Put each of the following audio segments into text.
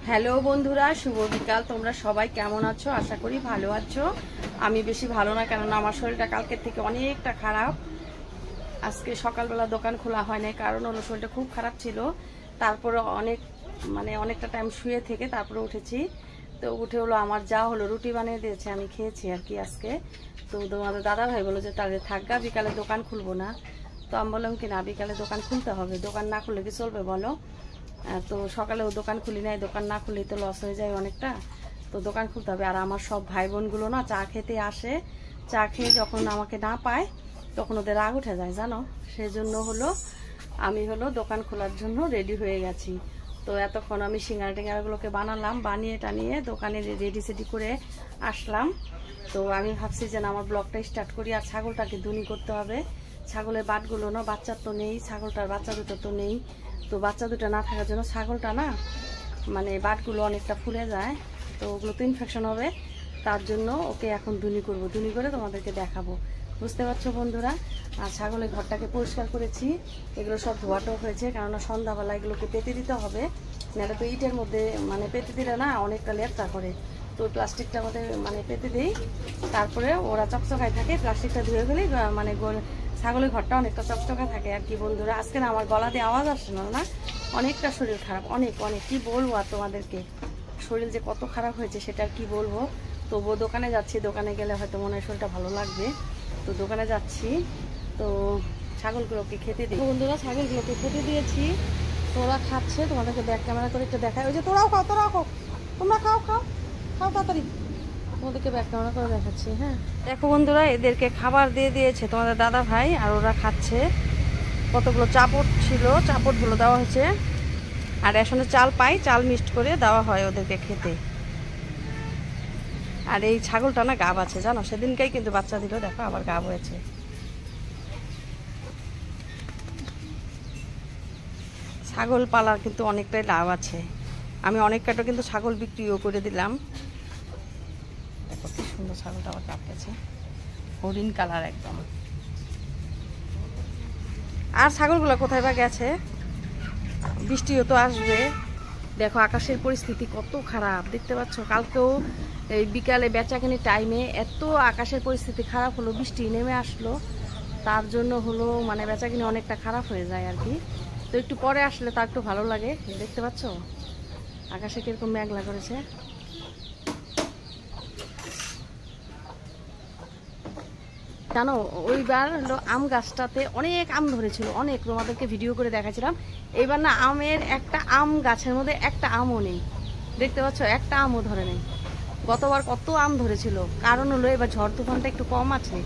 Hello বন্ধুরা, শুভ বিকাল। তোমরা সবাই কেমন আছো? আশা করি ভালো আছো। আমি বেশি ভালো না, কেননা আমার শরীরটা কালকের থেকে অনেকটা খারাপ। আজকে সকালবেলা দোকান খোলা হয় না, কারণ হলো শরীরটা খুব খারাপ ছিল। তারপরে অনেকটা টাইম শুয়ে থেকে তারপরে উঠেছি। তো উঠে হলো আমার যা হলো রুটি বানিয়ে দিয়েছে, আমি খেয়েছি আর কি আজকে। তো তোমাদের দাদা ভাই বলো যে তাহলে থাকগা, বিকালে দোকান খুলবো না। তো আমি বললাম কি না, বিকালে দোকান খুলতে হবে, দোকান না খুললে কি চলবে বলো। তো সকালেও দোকান খুলি নাই, দোকান না খুললেই তো লস হয়ে যায় অনেকটা। তো দোকান খুলতে হবে। আর আমার সব ভাই বোনগুলো না চা খেতে আসে, চা খেয়ে যখন আমাকে না পায় তখন ওদের রাগ উঠে যায় জানো। সেজন্য হলো আমি দোকান খোলার জন্য রেডি হয়ে গেছি। তো এতক্ষণ আমি সিঙ্গারা টিঙ্গারাগুলোকে বানালাম, বানিয়ে টানিয়ে দোকানে রেডি সেডি করে আসলাম। তো আমি ভাবছি যে আমার ব্লগটা স্টার্ট করি। আর ছাগলটাকে দুনি করতে হবে। ছাগলের বাটগুলো না, বাচ্চার তো নেই, ছাগলটার বাচ্চা দুটো তো নেই। তো বাচ্চা দুটো না থাকার জন্য ছাগলটা না মানে বাটগুলো অনেকটা ফুলে যায়, তো ওগুলো তো ইনফেকশন হবে। তার জন্য ওকে এখন দুনি করব, দুনি করে তোমাদেরকে দেখাবো, বুঝতে পারছো বন্ধুরা। আর ছাগলের ঘরটাকে পরিষ্কার করেছি, এগুলো সব ধোয়াটাও হয়েছে, কেননা সন্ধ্যাবেলা এগুলোকে পেতে দিতে হবে। নাহলে তো ইটের মধ্যে মানে পেতে দিলে না অনেকটা লেপটা করে। তো প্লাস্টিকটার মধ্যে মানে পেতে দিই, তারপরে ওরা চকচকায় থাকে। প্লাস্টিকটা ধুয়ে গেলেই মানে ছাগলের ঘরটা অনেকটা চকচকা থাকে আর কি বন্ধুরা। আজকে না আমার গলা দিয়ে আওয়াজ আসছে না, অনেকটা শরীর খারাপ, অনেক অনেক কি বলবো আর তোমাদেরকে। শরীর যে কত খারাপ হয়েছে সেটা আর কি বলবো। তবুও দোকানে যাচ্ছি, দোকানে গেলে হয়তো মনে হয় শরীরটা ভালো লাগবে। তো দোকানে যাচ্ছি, তো ছাগলগুলোকে খেতে দিই বন্ধুরা। ছাগলগুলোকে খেতে দিয়েছি, তো ওরা খাচ্ছে। তোমাদেরকে ব্যাক ক্যামেরা করে একটু দেখায়। ওই যে তোরাও খাও, তোরাও খাও, তোমরা খাও খাও খাও তাড়াতাড়ি, তোমাদেরকে ব্যাক ক্যামেরা করে দেখাচ্ছি। হ্যাঁ দেখো বন্ধুরা, এদেরকে খাবার দিয়ে দিয়েছে তোমাদের দাদা ভাই, আর ওরা খাচ্ছে। কতগুলো চাপট ছিল, চাপটগুলো দেওয়া হয়েছে। আর রেশনের চাল পাই, চাল মিক্সড করে দেওয়া হয় ওদেরকে খেতে। আর এই ছাগলটা না গাব আছে জানো, সেদিনকেই কিন্তু বাচ্চা দিল, দেখো আবার গাব হয়েছে। ছাগল পালার কিন্তু অনেকটাই লাভ আছে। আমি অনেক কাটো কিন্তু ছাগল বিক্রিও করে দিলাম। দেখো কি সুন্দর ছাগলটা আবার গাব গেছে, হরিণ কালার একদম। আর ছাগলগুলো কোথায় বা গেছে, বৃষ্টিও তো আসবে। দেখো আকাশের পরিস্থিতি কত খারাপ, দেখতে পাচ্ছ। কালকেও এই বিকালে বেচাকেনি টাইমে এত আকাশের পরিস্থিতি খারাপ হলো, বৃষ্টি নেমে আসলো। তার জন্য মানে বেচাকেনি অনেকটা খারাপ হয়ে যায় আর কি। তো একটু পরে আসলে তা একটু ভালো লাগে। দেখতে পাচ্ছ আকাশে কিরকম মেঘলা করেছে। জানো ওইবার আম গাছটাতে অনেক আম ধরেছিল, অনেক, তোমাদেরকে ভিডিও করে দেখাচ্ছিলাম। এইবার না আমের একটা আম গাছের মধ্যে একটা আমও নেই, দেখতে পাচ্ছ, একটা আমও ধরে নেই। গতবার কত আম ধরেছিল, কারণ এবার ঝড় তুফানটা একটু কম আছে,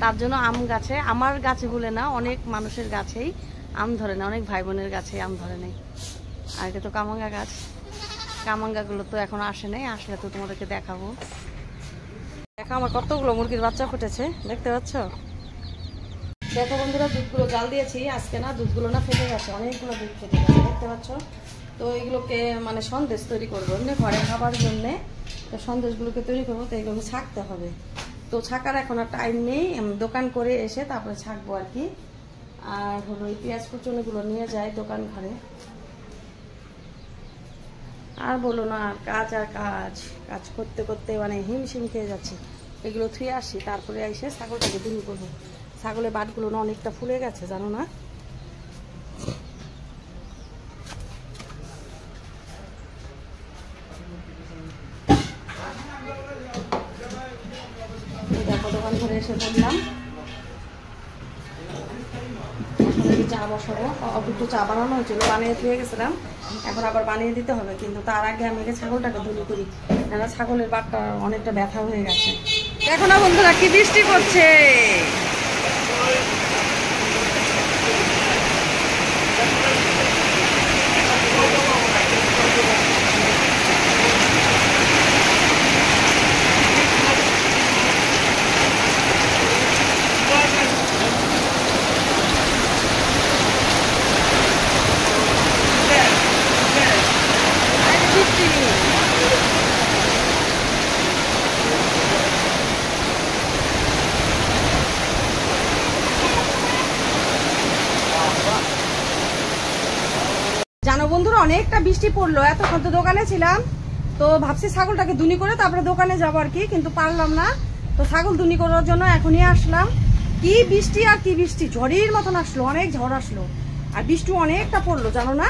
তার জন্য আম গাছে, আমার গাছে বলে না, অনেক মানুষের গাছেই আম ধরে না, অনেক ভাই বোনের গাছে আম ধরে নেই। আর এটা তো কামাঙ্গা গাছ, কামাঙ্গাগুলো তো এখন আসে নাই, আসলে তো তোমাদেরকে দেখাবো। দেখো আমার কতগুলো মুরগির বাচ্চা ফুটেছে, দেখতে পাচ্ছ। দেখো বন্ধুরা, দুধগুলো জাল দিয়েছি আজকে, না দুধগুলো না ফেটে গেছে, অনেকগুলো দুধ ফেটে গেছে, দেখতে পাচ্ছ। তো এইগুলোকে মানে সন্দেশ তৈরি করবো এমনি ঘরে খাবার জন্যে। তো সন্দেশগুলোকে তৈরি করবো, তো এগুলোকে ছাঁকতে হবে। তো ছাঁকার এখন আর টাইম নেই, দোকান করে এসে তারপরে ছাঁকবো আর কি। আর এই পেঁয়াজ কুচুনিগুলো নিয়ে যায় দোকান ঘরে। আর বলো না, কাজ আর কাজ, কাজ করতে করতে মানে হিমশিম খেয়ে যাচ্ছে। এগুলো থুয়ে আসি, তারপরে এসে ছাগলটাকে দুনি করবো। ছাগলের বাটগুলো না অনেকটা ফুলে গেছে জানো না। দেখো দোকান ঘরে এসে বললাম চা বসাবো। একটু চা বানানো হয়েছিল, বানিয়ে ধুয়ে গেছিলাম, এখন আবার বানিয়ে দিতে হবে। কিন্তু তার আগে আমি ছাগলটাকে দুলি করি, কেন ছাগলের বাটটা অনেকটা ব্যথা হয়ে গেছে। দেখো না বন্ধুরা কি বৃষ্টি পড়ছে। অনেকটা বৃষ্টি পড়লো, এতক্ষণ তো দোকানে ছিলাম, তো ভাবছি ছাগলটাকে দুনি করে তারপরে দোকানে যাবো আর কি, কিন্তু পারলাম না। তো ছাগল দুনি করার জন্য এখনই আসলাম। কি বৃষ্টি আর কি বৃষ্টি, ঝড়ের মতন আসলো, অনেক ঝড় আসলো আর বৃষ্টি অনেকটা পড়লো জানো না।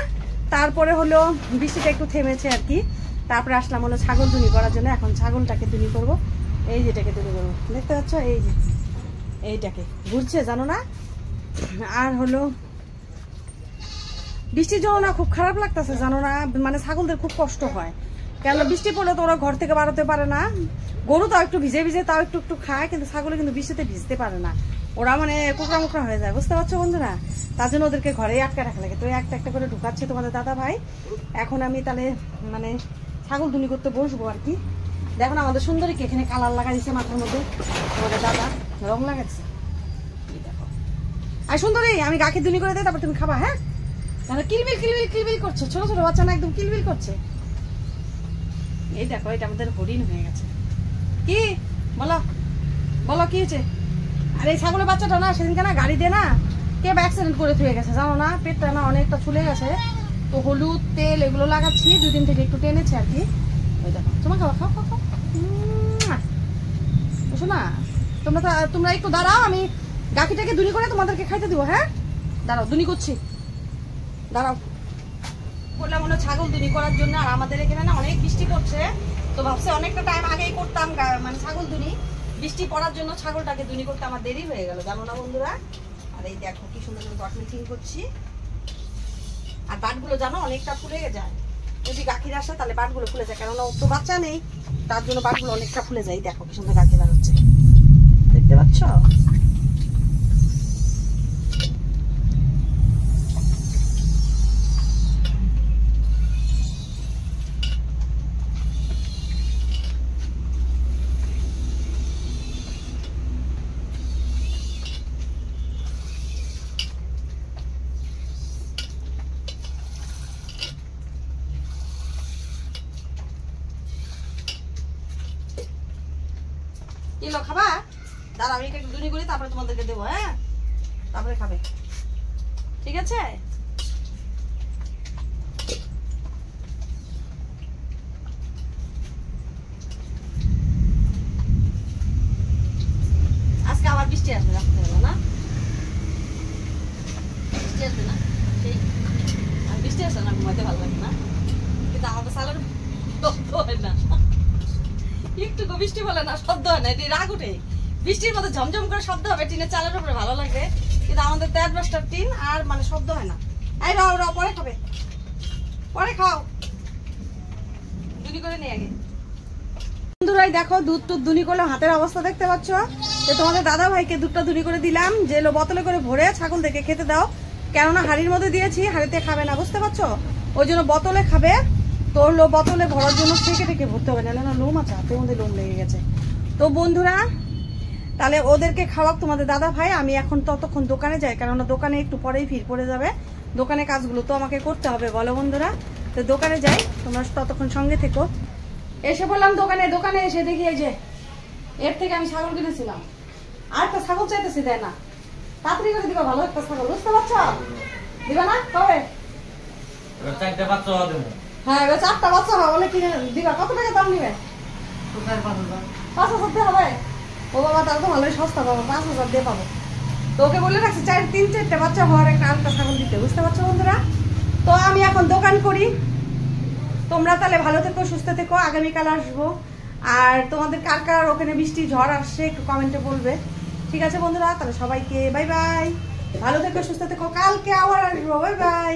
তারপরে হলো বৃষ্টিটা একটু থেমেছে আর কি, তারপরে আসলাম হলো ছাগল দুনি করার জন্য। এখন ছাগলটাকে দুনি করবো, এই যেটাকে দুনি করবো, দেখতে পাচ্ছ এই যে এইটাকে ঘুরছে জানো না। আর হলো বৃষ্টির জন্য না খুব খারাপ লাগতেছে জানো না, মানে ছাগলদের খুব কষ্ট হয়, কেন বৃষ্টি পড়লে তো ওরা ঘর থেকে বাড়াতে পারে না। গরু তাও একটু ভিজে ভিজে তাও একটু একটু খায়, কিন্তু ছাগলে কিন্তু বৃষ্টিতে ভিজতে পারে না, ওরা মানে কোকড়া মোকড়া হয়ে যায়, বুঝতে পারছো বন্ধুরা। তার জন্য ওদেরকে ঘরেই আটকে রাখা লাগে। তো একটা একটা করে ঢুকাচ্ছে তোমাদের দাদা ভাই। এখন আমি তাহলে মানে ছাগল দুনি করতে বসবো আর কি। দেখো না আমাদের সুন্দরীকে এখানে কালার লাগা দিচ্ছে মাথার মধ্যে, তোমাদের দাদা রং লাগাচ্ছে, দেখো। আর সুন্দরী আমি গাখি দুনি করে দিই, তারপর তুমি খাবা। হ্যাঁ, তাহলে কিলবিল কিলবিল কিলবিল করছে, ছোট ছোট বাচ্চা না একদম কিলবিল করছে। এই দেখো এটা আমাদের হরিণ হয়ে গেছে। কি বলো বলো কি হয়েছে? আর এই ছাগলের বাচ্চাটা না সেদিনকে না গাড়ি দিয়ে না কে অ্যাক্সিডেন্ট করে থুয়ে গেছে জানো না, পেটটা না অনেকটা চলে গেছে। তো হলুদ তেল এগুলো লাগাচ্ছি, 2 দিন থেকে একটু টেনেছে আর কি। ওই দেখো তোমার খাওয়া খাও খাও খাও বুঝো না। তোমরা একটু দাঁড়াও, আমি গাখিটাকে দুনি করে তোমাদেরকে খাইতে দিব। হ্যাঁ দাঁড়াও, দুনি করছি, দাঁড়াও। বললাম হলো ছাগল দুনি করার জন্য, আর আমাদের এখানে না অনেক বৃষ্টি পড়ছে, তো ভাবছি অনেকটা টাইম আগেই করতাম মানে ছাগল দুনি। বৃষ্টি পড়ার জন্য ছাগলটাকে দুনি করতে আমার দেরি হয়ে গেল জানো না বন্ধুরা। আর এই দেখো কি সুন্দর করে বটল ক্লিন করছি। আর বাটগুলো জানো অনেকটা ফুলে যায়, যদি গাখির আসে তাহলে বাটগুলো ফুলে যায়, কেননা ওর তো বাচ্চা নেই, তার জন্য বাটগুলো অনেকটা ফুলে যায়। দেখো কি সুন্দর গাখি বার হচ্ছে, দেখতে পাচ্ছ। কিলো খাবা? দাঁড়া আমি একটু দুনি করি, তারপরে তোমাদেরকে দেবো। হ্যাঁ তারপরে খাবে, ঠিক আছে। আজকে আবার বৃষ্টি আসবে রাত্রে না, বৃষ্টি আসবে না সেই, আর বৃষ্টি আসে না ঘুমাইতে ভালো লাগে না, কিন্তু আমাদের সালের শব্দ হয় না, একটু বৃষ্টি বলে না শব্দ হয় না, এটি রাগ উঠে। বৃষ্টির মধ্যে ঝমঝম করে শব্দ হবে টিনের চালের উপরে, ভালো লাগে, কিন্তু আমাদের 13-10টার টিন আর মানে শব্দ হয় না। এই রাও রাও, পরে খাবে, পরে খাও, দুনি করে নিয়ে আগে। বন্ধুরাই দেখো দুধ টুধ দুনি করলাম, হাতের অবস্থা দেখতে পাচ্ছ। যে তোমাদের দাদা ভাইকে দুধটা দুনি করে দিলাম, যে বোতলে করে ভরে ছাগল দেখে খেতে দাও, কেননা হাড়ির মধ্যে দিয়েছি, হাড়িতে খাবে না বুঝতে পারছো, ওই জন্য বোতলে খাবে। তো বোতলে ভরার জন্য থেকে থেকে ভরতে হবে, না লোম আছে হাতের মধ্যে, লোম লেগে গেছে। তো বন্ধুরা তাহলে ওদেরকে খাওয়াক তোমাদের দাদা ভাই, আমি এখন ততক্ষণ দোকানে যাই, কেননা দোকানে একটু পরেই ভিড় পড়ে যাবে, দোকানে কাজগুলো তো আমাকে করতে হবে বলো বন্ধুরা। তো দোকানে যাই, তোমরা ততক্ষণ সঙ্গে থেকো। এসে বললাম দোকানে, দোকানে এসে দেখি এই যে এর থেকে আমি ছাগল কিনেছিলাম, আর একটা ছাগল চাইতেছি, দেয় না, তাড়াতাড়ি করে দিবা ভালো একটা ছাগল, বুঝতে পারছো, দিবা না কবে? হ্যাঁ এবার 4টা বাচ্চা হবে বলে কিনে দিবা। কত টাকা দাম নিবে? 5,000 দিয়ে হবে? ও বাবা তাহলে তো ভালোই সস্তা পাবো, 5,000 দিয়ে পাবো। তো ওকে বলে রাখছি 3-4টে বাচ্চা হওয়ার একটা আলটা ছাগল দিতে, বুঝতে পারছো বন্ধুরা। তো আমি এখন দোকান করি, তোমরা তাহলে ভালো থেকো সুস্থ থেকো, আগামীকাল আসবো। আর তোমাদের কার কার ওখানে বৃষ্টি ঝড় আসছে একটু কমেন্টে বলবে, ঠিক আছে বন্ধুরা। তাহলে সবাইকে বাই বাই, ভালো থেকো সুস্থ থেকো, কালকে আবার আসবো, বাই বাই।